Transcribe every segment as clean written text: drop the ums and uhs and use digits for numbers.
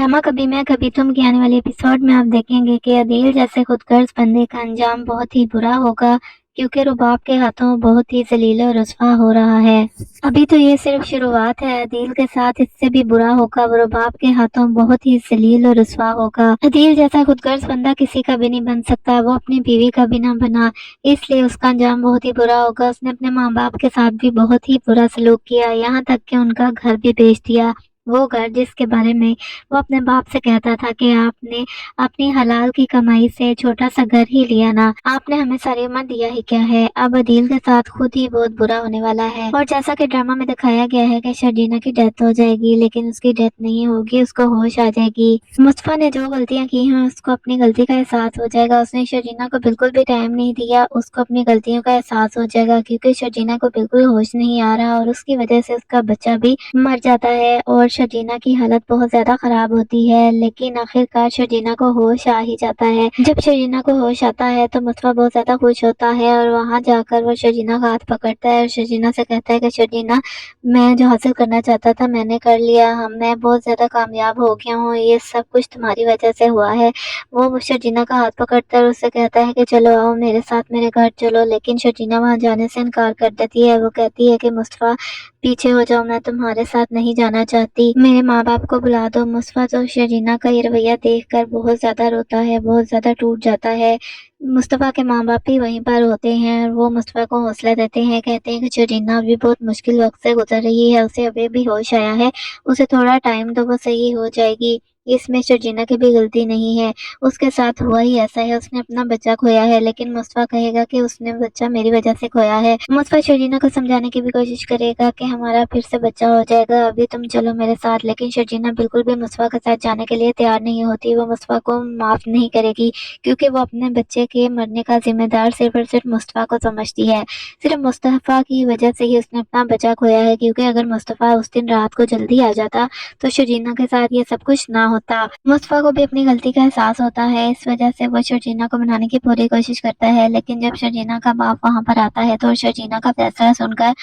Drama कभी मैं कभी तुम के आने वाले एपिसोड में आप देखेंगे कि अदील जैसे खुदगर्ज बंदे का अंजाम बहुत ही बुरा होगा, क्योंकि रुबाब के हाथों बहुत ही जलील और रुस्वा हो रहा है। अभी तो ये सिर्फ शुरुआत है, अदील के साथ इससे भी बुरा होगा। वो रुबाब के हाथों बहुत ही जलील और रुस्वा होगा। अदील जैसा खुदगर्ज बंदा किसी का भी नहीं बन सकता, वो अपनी बीवी का भी ना बना, इसलिए उसका अंजाम बहुत ही बुरा होगा। उसने अपने माँ बाप के साथ भी बहुत ही बुरा सलूक किया, यहाँ तक कि उनका घर भी बेच दिया। वो घर जिसके बारे में वो अपने बाप से कहता था कि आपने अपनी हलाल की कमाई से छोटा सा घर ही लिया ना, आपने हमें सारी उम्र दिया ही क्या है। अब अदील के साथ खुद ही बहुत बुरा होने वाला है। और जैसा कि ड्रामा में दिखाया गया है कि शर्जीना की डेथ हो जाएगी, लेकिन उसकी डेथ नहीं होगी, उसको होश आ जाएगी। मुस्तफा ने जो गलतियां की हैं उसको अपनी गलती का एहसास हो जाएगा। उसने शर्जीना को बिल्कुल भी टाइम नहीं दिया, उसको अपनी गलतियों का एहसास हो जाएगा, क्योंकि शर्जीना को बिल्कुल होश नहीं आ रहा और उसकी वजह से उसका बच्चा भी मर जाता है और शर्जीना की हालत बहुत ज्यादा खराब होती है। लेकिन आखिरकार शर्जीना को होश आ ही जाता है। जब शर्जीना को होश आता है तो मुस्तफा बहुत ज्यादा खुश होता है और वहां जाकर वो शर्जीना का हाथ पकड़ता है और शर्जीना से कहता है कि शर्जीना, मैं जो हासिल करना चाहता था मैंने कर लिया, मैं बहुत ज्यादा कामयाब हो गया हूँ, ये सब कुछ तुम्हारी वजह से हुआ है। वो शर्जीना का हाथ पकड़ता है और उससे कहता है कि चलो आओ मेरे साथ मेरे घर चलो, लेकिन शर्जीना वहां जाने से इनकार कर देती है। वो कहती है कि मुस्तफा पीछे हो जाओ, मैं तुम्हारे साथ नहीं जाना चाहती, मेरे माँ बाप को बुला दो। मुस्तफा तो शर्जीना का ये रवैया देखकर बहुत ज्यादा रोता है, बहुत ज्यादा टूट जाता है। मुस्तफा के माँ बाप भी वहीं पर होते हैं और वो मुस्तफा को हौसला देते हैं, कहते हैं कि शर्जीना अभी बहुत मुश्किल वक्त से गुजर रही है, उसे अभी भी होश आया है, उसे थोड़ा टाइम दो, वो सही हो जाएगी। इसमें शर्जीना की भी गलती नहीं है, उसके साथ हुआ ही ऐसा है, उसने अपना बच्चा खोया है। लेकिन मुस्तफा कहेगा कि उसने बच्चा मेरी वजह से खोया है। मुस्तफा शर्जीना को समझाने की भी कोशिश करेगा कि हमारा फिर से बच्चा हो जाएगा, अभी तुम चलो मेरे साथ। लेकिन शर्जीना बिल्कुल भी मुस्तफा के साथ जाने के लिए तैयार नहीं होती, वो मुस्तफा को माफ नहीं करेगी, क्योंकि वो अपने बच्चे के मरने का जिम्मेदार सिर्फ और सिर्फ मुस्तफा को समझती है। सिर्फ मुस्तफा की वजह से ही उसने अपना बच्चा खोया है, क्योंकि अगर मुस्तफा उस दिन रात को जल्दी आ जाता तो शर्जीना के साथ ये सब कुछ ना होता। मुस्तफा को भी अपनी गलती का एहसास होता है, इस वजह से वो शर्जीना को मनाने की पूरी कोशिश करता है। लेकिन जब शर्जीना का बाप वहां पर आता है तो शर्जीना का फैसला सुनकर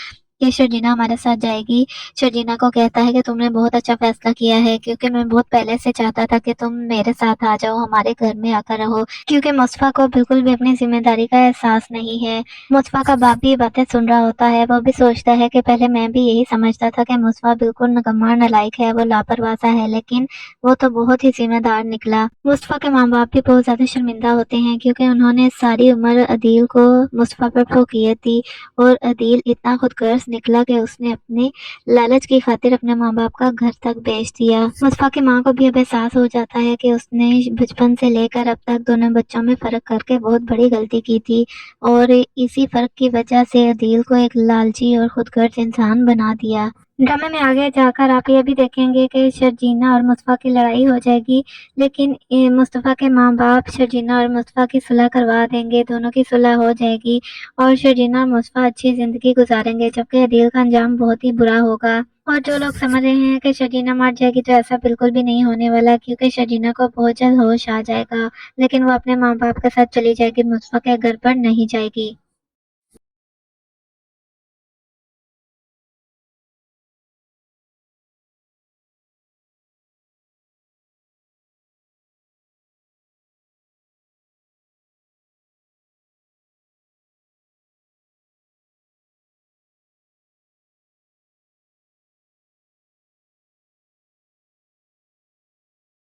कि शर्जीना हमारे साथ जाएगी, शर्जीना को कहता है कि तुमने बहुत अच्छा फैसला किया है, क्योंकि मैं बहुत पहले से चाहता था कि तुम मेरे साथ आ जाओ, हमारे घर में आकर रहो। क्योंकि मुस्तफा को बिल्कुल भी अपनी जिम्मेदारी का एहसास नहीं है। मुस्तफा का बाप भी ये बातें सुन रहा होता है, वो भी सोचता है कि पहले मैं भी यही समझता था कि मुस्तफा बिल्कुल निकम्मा नालायक है, वो लापरवाह सा है, लेकिन वो तो बहुत ही जिम्मेदार निकला। मुस्तफा के माँ बाप भी बहुत ज्यादा शर्मिंदा होते हैं, क्योंकि उन्होंने सारी उम्र अदील को मुस्तफा पर फौकियत दी और अदील इतना खुदगर्ज निकला कि उसने अपने लालच की खातिर अपने माँ बाप का घर तक बेच दिया। मुस्तफा की माँ को भी अब एहसास हो जाता है कि उसने बचपन से लेकर अब तक दोनों बच्चों में फर्क करके बहुत बड़ी गलती की थी और इसी फर्क की वजह से अदील को एक लालची और खुदगर्ज इंसान बना दिया। ड्रामे में आगे जाकर आप ये भी देखेंगे कि शर्जीना और मुस्तफा की लड़ाई हो जाएगी, लेकिन मुस्तफा के माँ बाप शर्जीना और मुस्तफा की सुलह करवा देंगे, दोनों की सुलह हो जाएगी और शर्जीना और मुस्तफा अच्छी जिंदगी गुजारेंगे, जबकि अदील का अंजाम बहुत ही बुरा होगा। और जो लोग समझ रहे हैं कि शर्जीना मर जाएगी, तो ऐसा बिल्कुल भी नहीं होने वाला, क्योंकि शर्जीना को बहुत जल्द होश आ जाएगा, लेकिन वो अपने माँ बाप के साथ चली जाएगी, मुस्तफा के घर पर नहीं जाएगी।